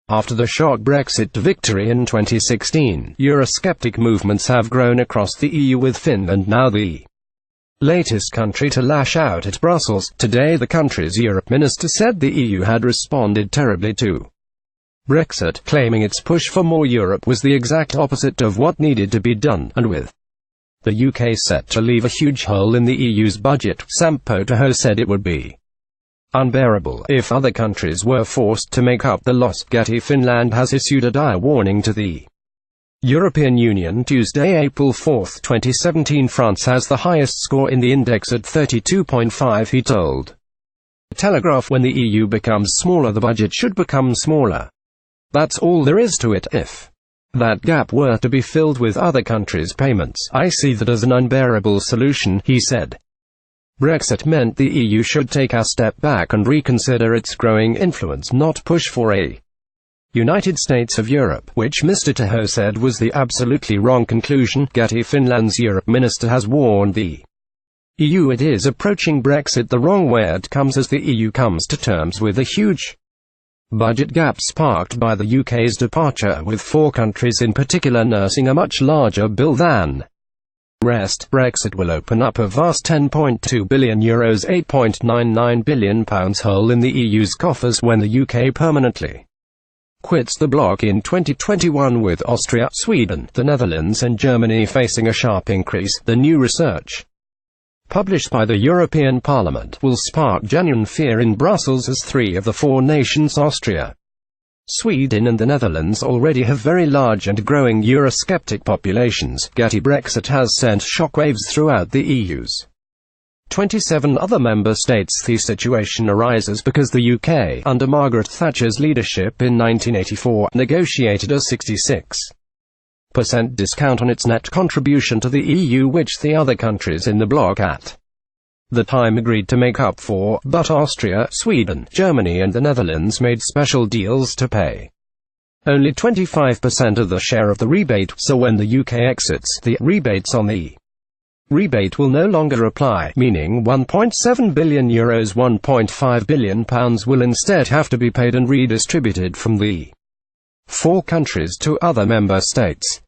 After the shock Brexit victory in 2016, eurosceptic movements have grown across the EU, with Finland now the latest country to lash out at Brussels. Today the country's Europe minister said the EU had responded terribly to Brexit, claiming its push for more Europe was the exact opposite of what needed to be done, and with the UK set to leave a huge hole in the EU's budget, Sampo Terho said it would be unbearable if other countries were forced to make up the loss. Finland has issued a dire warning to the European Union Tuesday, April 4, 2017. France has the highest score in the index at 32.5, he told Telegraph. When the EU becomes smaller, the budget should become smaller. That's all there is to it. If that gap were to be filled with other countries' payments, I see that as an unbearable solution, he said. Brexit meant the EU should take a step back and reconsider its growing influence, not push for a United States of Europe, which Mr. Terho said was the absolutely wrong conclusion. Finland's Europe minister has warned the EU it is approaching Brexit the wrong way. It comes as the EU comes to terms with a huge budget gap sparked by the UK's departure, with 4 countries in particular nursing a much larger bill than rest. Brexit will open up a vast €10.2 billion, £8.99 billion hole in the EU's coffers when the UK permanently quits the bloc in 2021, with Austria, Sweden, the Netherlands and Germany facing a sharp increase. The new research, published by the European Parliament, will spark genuine fear in Brussels, as 3 of the 4 nations, Austria, Sweden and the Netherlands, already have very large and growing eurosceptic populations. Brexit has sent shockwaves throughout the EU's 27 other member states. The situation arises because the UK, under Margaret Thatcher's leadership in 1984, negotiated a 66% discount on its net contribution to the EU, which the other countries in the bloc at the time agreed to make up for, but Austria, Sweden, Germany and the Netherlands made special deals to pay only 25% of the share of the rebate. So when the UK exits, the rebates on the rebate will no longer apply, meaning €1.7 billion, £1.5 billion will instead have to be paid and redistributed from the 4 countries to other member states.